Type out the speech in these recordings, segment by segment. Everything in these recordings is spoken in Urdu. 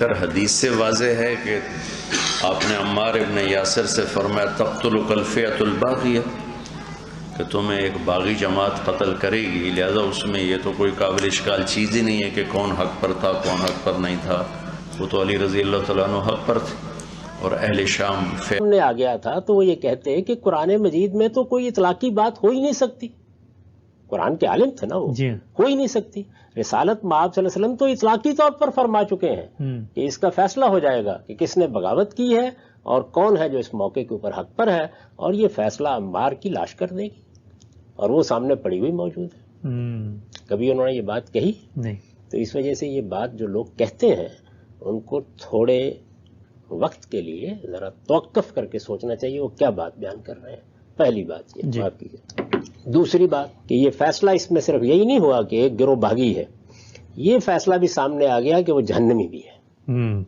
اگر حدیث سے واضح ہے کہ آپ نے عمار ابن یاسر سے فرمایا تقتلک الفئۃ الباغیہ کہ تمہیں ایک باغی جماعت قتل کرے گی، لہذا اس میں یہ تو کوئی قابل اشکال چیز ہی نہیں ہے کہ کون حق پر تھا کون حق پر نہیں تھا، وہ تو علی رضی اللہ تعالیٰ عنہ حق پر تھے اور اہل شام نے آ گیا تھا تو وہ یہ کہتے ہیں کہ قرآن مجید میں تو کوئی اطلاقی بات ہو ہی نہیں سکتی، قرآن کے عالم تھے نا وہ، ہو ہی نہیں سکتی۔ رسالت مآب صلی اللہ علیہ وسلم تو اطلاقی طور پر فرما چکے ہیں کہ اس کا فیصلہ ہو جائے گا کہ کس نے بغاوت کی ہے اور کون ہے جو اس موقع کے اوپر حق پر ہے، اور یہ فیصلہ عمار کی لاش کر دے گی، اور وہ سامنے پڑی ہوئی موجود ہے۔ کبھی انہوں نے یہ بات کہی نہیں، تو اس وجہ سے یہ بات جو لوگ کہتے ہیں ان کو تھوڑے وقت کے لیے ذرا توقف کر کے سوچنا چاہیے وہ کیا بات بیان کر رہے ہیں۔ پہلی بات یہ باقی ہے۔ دوسری بات کہ یہ فیصلہ اس میں صرف یہی نہیں ہوا کہ ایک گروہ باغی ہے، یہ فیصلہ بھی سامنے آ گیا کہ وہ جہنمی بھی ہے۔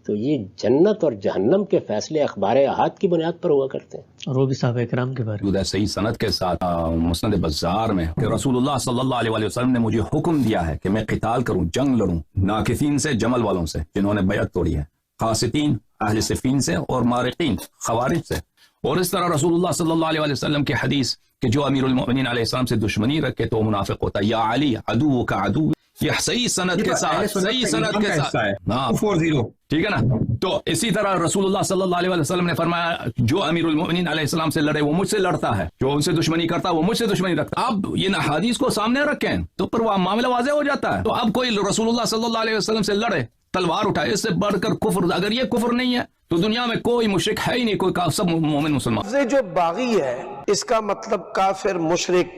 تو یہ جنت اور جہنم کے فیصلے اخبار احاد کی بنیاد پر ہوا کرتے ہیں، اور وہ بھی صحابہ کرام کے بارے میں۔ صحیح سند کے ساتھ مسند بزار میں کہ رسول اللہ صلی اللہ علیہ وسلم نے مجھے حکم دیا ہے کہ میں قتال کروں، جنگ لڑوں ناکثین سے، جمل والوں سے جنہوں نے بیعت توڑی ہے، قاسطین اہل صفین سے، اور مارقین خوارج سے۔ اور اس طرح رسول اللہ صلی اللہ علیہ وسلم کی حدیث کہ جو امیر المؤمنین علیہ السلام سے دشمنی رکھے تو وہ منافق ہوتا ہے، یا علی عدو کا عدو، یہ صحیح سند کے ساتھ، صحیح سند کے ساتھ، ٹھیک ہے نا۔ تو اسی طرح رسول اللہ صلی اللہ علیہ وسلم نے فرمایا جو امیر المؤمنین علیہ السلام سے لڑے وہ مجھ سے لڑتا ہے، جو ان سے دشمنی کرتا وہ مجھ سے دشمنی رکھتا۔ اب یہ حدیث کو سامنے رکھیں تو پر وہ معاملہ واضح ہو جاتا ہے۔ تو اب کوئی رسول اللہ صلی اللہ علیہ وسلم سے لڑے، تلوار اٹھائے، اس سے بڑھ کر کفر، اگر یہ کفر نہیں ہے تو دنیا میں کوئی مشرک ہے ہی نہیں، کوئی سب مومن مسلمان۔ سے جو باغی ہے اس کا مطلب کافر، مشرک،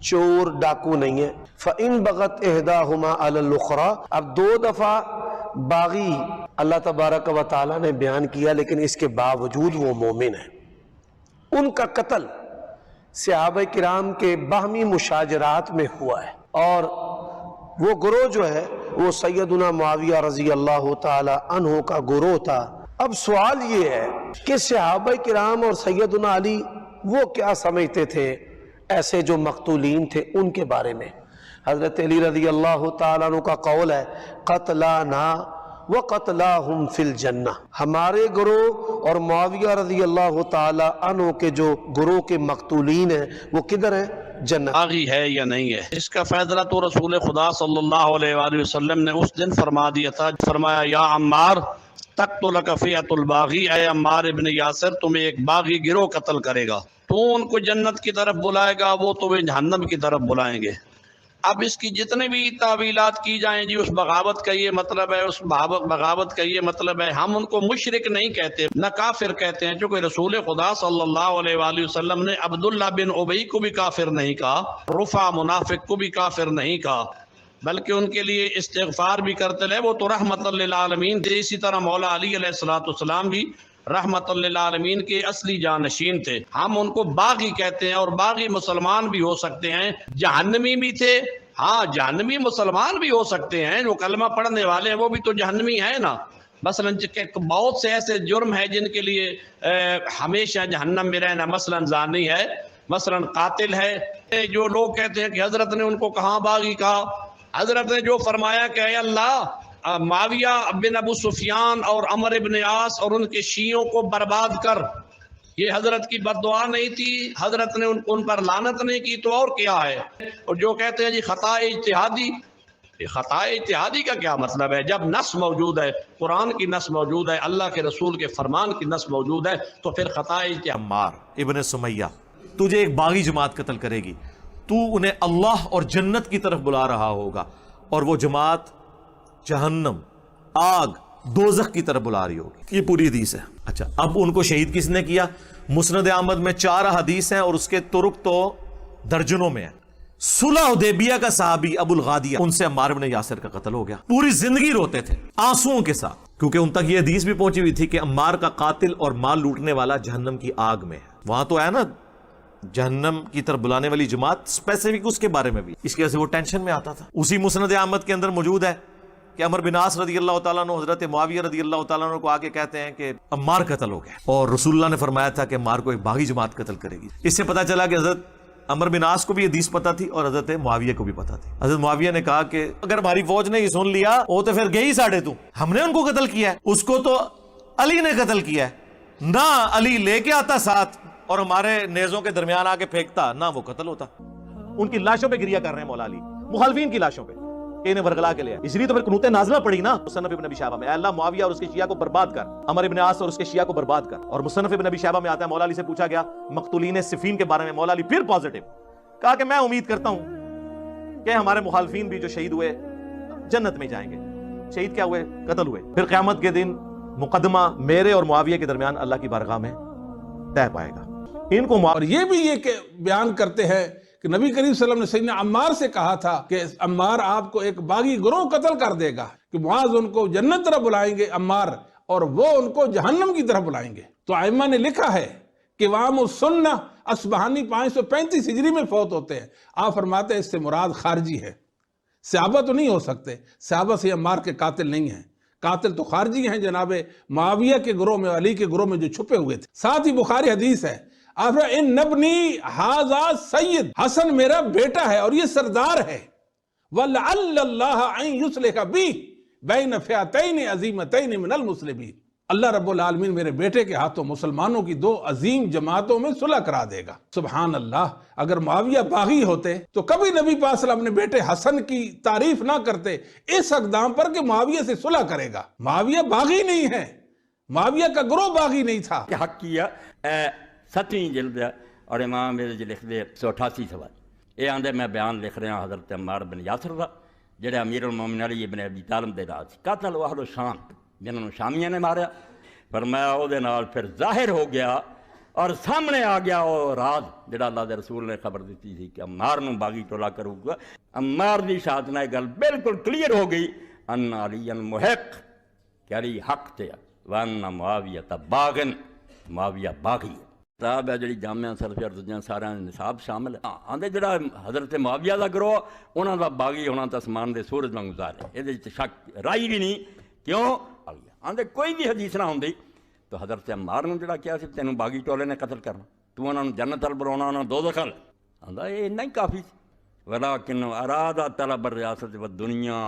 چور، ڈاکو نہیں ہے۔ فَإِن بَغَتْ إِحْدَاهُمَا عَلَى الْأُخْرَى، اب دو دفعہ باغی اللہ تبارک و تعالیٰ نے بیان کیا، لیکن اس کے باوجود وہ مومن ہیں۔ ان کا قتل صحابہ کرام کے باہمی مشاجرات میں ہوا ہے، اور وہ گروہ جو ہے وہ سیدنا معاویہ رضی اللہ تعالی عنہ کا گروہ تھا۔ اب سوال یہ ہے کہ صحابہ کرام اور سیدنا علی وہ کیا سمجھتے تھے ایسے جو مقتولین تھے ان کے بارے میں۔ حضرت علی رضی اللہ تعالیٰ عنہ کا قول ہے قتلانا وقتلاہم فی الجنہ، ہمارے گروہ اور معاویہ رضی اللہ تعالیٰ عنہ کے جو گروہ کے مقتولین ہیں وہ کدھر ہیں؟ جنت۔ باغی ہے یا نہیں ہے، اس کا فیصلہ تو رسول خدا صلی اللہ علیہ وآلہ وسلم نے اس دن فرما دیا تھا، فرمایا یا عمار تقتلک فئۃ الباغی، اے عمار ابن یاسر تمہیں ایک باغی گروہ قتل کرے گا، تو ان کو جنت کی طرف بلائے گا، وہ تمہیں جہنم کی طرف بلائیں گے۔ اب اس کی جتنے بھی تعویلات کی جائیں جی، اس بغاوت کا یہ مطلب ہے، اس بغاوت کا یہ مطلب ہے، ہم ان کو مشرک نہیں کہتے، نہ کافر کہتے ہیں، چونکہ رسول خدا صلی اللہ علیہ وآلہ وسلم نے عبداللہ بن ابی کو بھی کافر نہیں کہا، رفع منافق کو بھی کافر نہیں کہا، بلکہ ان کے لیے استغفار بھی کرتے رہے، وہ تو رحمت للعالمین تھے۔ اسی طرح مولا علی علیہ السلام بھی رحمت للعالمین کے اصلی جانشین تھے۔ ہم ان کو باغی کہتے ہیں، اور باغی مسلمان بھی ہو سکتے ہیں، جہنمی بھی تھے، ہاں جہنمی مسلمان بھی ہو سکتے ہیں، جو کلمہ پڑھنے والے ہیں وہ بھی تو جہنمی ہیں نا۔ مثلا بہت سے ایسے جرم ہیں جن کے لیے ہمیشہ جہنم میں رہنا، مثلا زانی ہے، مثلا قاتل ہے۔ جو لوگ کہتے ہیں کہ حضرت نے ان کو کہاں باغی کہا، حضرت نے جو فرمایا کہ اے اللہ معاویہ بن ابو سفیان اور عمر ابن عاص اور ان کے شیعوں کو برباد کر، یہ حضرت کی بد دعا نہیں تھی، حضرت نے ان پر لعنت نہیں کی، تو اور کیا ہے؟ اور جو کہتے ہیں جی خطا اجتہادی، یہ خطا اجتہادی کا کیا مطلب ہے؟ جب نص موجود ہے، قرآن کی نص موجود ہے، اللہ کے رسول کے فرمان کی نص موجود ہے، تو پھر خطا اجتہادی۔ عمار ابن سمیہ تجھے ایک باغی جماعت قتل کرے گی، تو انہیں اللہ اور جنت کی طرف بلا رہا ہوگا، اور وہ جماعت جہنم، آگ، دوزخ کی طرف بلا رہی ہوگی۔ یہ پوری حدیث ہے۔ اچھا، اب ان کو شہید کس نے کیا؟ مسند احمد میں 4 حدیث ہیں اور اس کے طرق تو درجنوں میں ہیں۔ صلح حدیبیہ کا صحابی ابو الغادیہ، ان سے عمار بن یاسر کا قتل ہو گیا۔ پوری زندگی روتے تھے آنسوؤں کے ساتھ، کیونکہ ان تک یہ حدیث بھی پہنچی ہوئی تھی کہ عمار کا قاتل اور مال لوٹنے والا جہنم کی آگ میں ہے۔ وہاں تو ہے نا جہنم کی طرف بلانے والی جماعت، اسپیسیفک اس کے بارے میں بھی، اس کی وجہ سے وہ ٹینشن میں آتا تھا۔ اسی مسند احمد کے اندر موجود ہے کہ عمر بن عاص رضی اللہ تعالیٰ عنہ حضرت معاویہ رضی اللہ تعالیٰ عنہ کو آ کے کہتے ہیں کہ عمار قتل ہو گیا، اور رسول اللہ نے فرمایا تھا کہ عمار کو ایک باغی جماعت قتل کرے گی۔ اس سے پتہ چلا کہ حضرت عمر بن عاص کو بھی حدیث پتا تھی اور حضرت معاویہ کو بھی پتا تھی. حضرت معاویہ نے کہا کہ اگر ہماری فوج نے یہ سن لیا وہ تو پھر گئی ساڑھے تو، ہم نے ان کو قتل کیا ہے، اس کو تو علی نے قتل کیا ہے. نہ علی لے کے آتا ساتھ اور ہمارے نیزوں کے درمیان آ کے پھینکتا، نہ وہ قتل ہوتا. ان کی لاشوں پہ گریا کر رہے ہیں مولا علی، مخالفین کی لاشوں پہ کہ انہیں ورگلا کے لیا. اس لیے تو پھر قنوت نازلہ پڑی نا مصنف ابن ابی شیبہ میں، اے اللہ معاویہ اور اس کے شیعہ کو برباد کر، عمر ابن عاص اور اس کے شیعہ کو برباد کر. اور مصنف ابن ابی شیبہ میں آتا ہے مولا علی سے پوچھا گیا مقتولین صفین کے بارے میں، مولا علی پھر پازیٹیو کہا کہ میں امید کرتا ہوں کہ ہمارے مخالفین بھی جو شہید ہوئے جنت میں جائیں گے. شہید کیا ہوئے؟ قتل ہوئے. پھر قیامت کے دن مقدمہ میرے اور معاویہ کے درمیان اللہ کی بارگاہ میں طے پائے گا. ان کو اور یہ بھی یہ کہ بیان کرتے ہیں کہ نبی کریم صلی اللہ علیہ وسلم نے سیدنا عمار سے کہا تھا کہ عمار آپ کو ایک باغی گروہ قتل کر دے گا، کہ معاذ ان کو جنت طرف بلائیں گے عمار، اور وہ ان کو جہنم کی طرف بلائیں گے. تو ائمہ نے لکھا ہے کہ وام السنہ اصبہانی 535 ہجری میں فوت ہوتے ہیں. آپ فرماتے ہیں اس سے مراد خارجی ہے، صحابہ تو نہیں ہو سکتے، صحابہ سے عمار کے قاتل نہیں ہیں، قاتل تو خارجی ہیں جناب معاویہ کے گروہ میں، علی کے گروہ میں جو چھپے ہوئے تھے. ساتھ ہی بخاری حدیث ہے ان نبنی ھذا سید، حسن میرا بیٹا ہے اور یہ سردار ہے، وَلَعَلَّ اللَّهَ أَن يُصْلِحَ بِهِ بَيْنَ فِئَتَيْنِ عَظِیمَتَيْنِ مِنَ الْمُسْلِمِینَ. اللہ رب العالمین میرے بیٹے کے ہاتھوں مسلمانوں کی 2 عظیم جماعتوں میں صلح کرا دے گا. سبحان اللہ. اگر معاویہ باغی ہوتے تو کبھی نبی پاک صلی اللہ علیہ وسلم اپنے بیٹے حسن کی تعریف نہ کرتے اس اقدام پر کہ معاویہ سے صلح کرے گا. معاویہ باغی نہیں ہے، معاویہ کا گروہ باغی نہیں تھا. کہ حق کیا 7ویں جلد ہے اور امام میرے لکھ دے 188 سوال. یہ آندے میں بیان لکھ رہا ہوں حضرت عمار بن یاسر دا جڑے امیر المومنین علی ابن ابی طالب دے نال قاتل اہل شام، جنہوں نے شامیہ نے ماریا. فرمایا او دے نال پھر ظاہر ہو گیا اور سامنے آ گیا وہ راز جڑا اللہ دے رسول نے خبر دیتی تھی کہ عمار نو باغی ٹولا کرو گا. عمار دی شہادت نال گل بالکل کلیئر ہو گئی، ان علی المحق، کہ علی حق تے وان معاویہ باغن، معاویہ باغی. کتاب ہے جڑی جامعہ صرف اور سارے نصاب شامل ہے. آندے جڑا حضرت معاویہ دا گروہ انہاں دا باغی ہونا تو اسمان دے سورج واگ ظاہر ہے، یہ شک رائی بھی نہیں. کیوں؟ آندے کوئی بھی حدیث نہ ہوندی تو حضرت عمار نے جڑا کیا سی تینوں باغی ٹولے نے قتل کرنا، تو انہاں نوں جنت ال بلاونا، انہاں دوزخ ال. آندا یہ نہیں کافی. ولیکن اراد طلب الریاست والدنیا،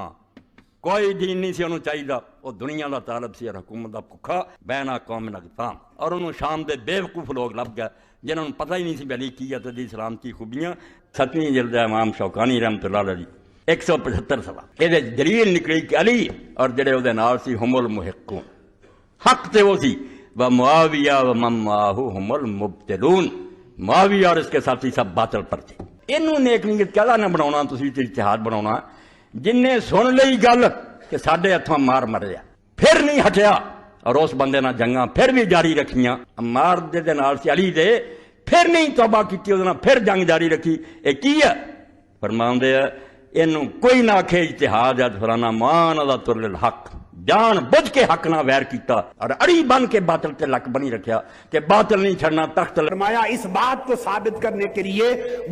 کوئی دین نہیں سی انہوں چاہیے، وہ دنیا دا طالب سی اور حکومت دا بھکھا بین قوم اقدام. اور انہوں شام دے بے وقوف لوگ لب گئے جنہوں نے پتہ ہی نہیں سی علی کی ہے دی اسلام کی خوبیاں. 7ویں جلد ہے امام شوکانی رحمۃ اللہ علیہ 175 سوال. یہ دلیل نکلی کہ علی اور جڑے وہ نال سی ہم المحقون، حق تے وہ سی، و معاویہ و من معاہ ہم المبتلون، معاویہ اور اس کے ساتھی سب باطل پر تھے. انہوں نے ایک نیت کیا نہ بناونا، تسی اجتہاد بناونا. جن نے سن لئی گل کہ ساڈے ہتھوں مار مریا، پھر نہیں ہٹیا اور اس بندے نہ جنگاں پھر بھی جاری رکھیاں. عمار دے نال سی علی دے، پھر نہیں توبہ کیتی، اس نال پھر جنگ جاری رکھی. یہ کی ہے؟ فرماندے اینوں کوئی نہ آکھے اجتہاد ہے فلانا مان اللہ للحق، جان بجھ کے حق نہ ویر کیتا اور اڑی بن کے باطل تے لک بنی رکھیا کہ باطل نہیں چھڑنا تخت. فرمایا اس بات کو ثابت کرنے کے لیے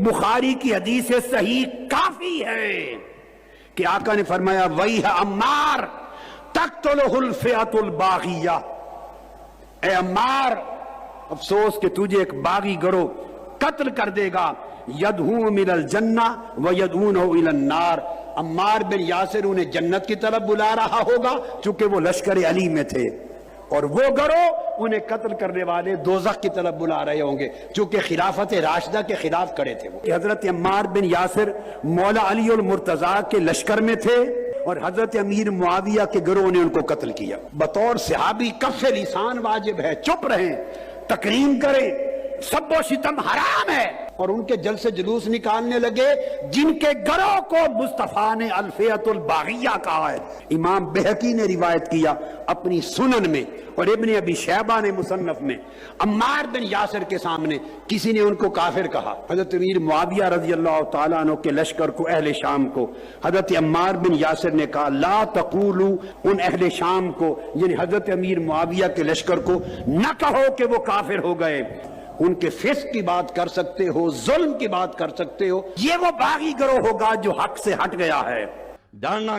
بخاری کی حدیث صحیح کافی ہے کہ آقا نے فرمایا وَيْحَ عمار تَقْتُلُهُ الْفِئَةُ الْبَاغِيَّةُ، اے عمار افسوس کہ تجھے ایک باغی گروہ قتل کر دے گا، يَدْعُو مِنَ الْجَنَّةِ وَيَدْعُونَهُ إِلَى النَّارِ. عمار بن یاسر انہیں جنت کی طرف بلا رہا ہوگا چونکہ وہ لشکر علی میں تھے، اور وہ گروہ انہیں قتل کرنے والے دوزخ کی طرف بلا رہے ہوں گے چونکہ خلافت راشدہ کے خلاف کھڑے تھے. حضرت عمار بن یاسر مولا علی المرتضیٰ کے لشکر میں تھے اور حضرت امیر معاویہ کے گروہ نے ان کو قتل کیا. بطور صحابی کف لسان واجب ہے، چپ رہیں، تکریم کریں، سب و شتم حرام ہے. اور ان کے جل سے جلوس نکالنے لگے جن کے گروہ کو مصطفیٰ نے الفیۃ الباغیہ کہا ہے. امام بہقی نے روایت کیا اپنی سنن میں اور ابن ابی شیبہ نے مصنف میں، عمار بن یاسر کے سامنے کسی نے ان کو کافر کہا. حضرت امیر معاویہ رضی اللہ تعالیٰ عنہ کے لشکر کو، اہل شام کو، حضرت عمار بن یاسر نے کہا لا تقولوا، ان اہل شام کو یعنی حضرت امیر معاویہ کے لشکر کو نہ کہو کہ وہ کافر ہو گئے. ان کے فسق کی بات کر سکتے ہو، ظلم کی بات کر سکتے ہو، یہ وہ باغی گروہ ہوگا جو حق سے ہٹ گیا ہے. جاننا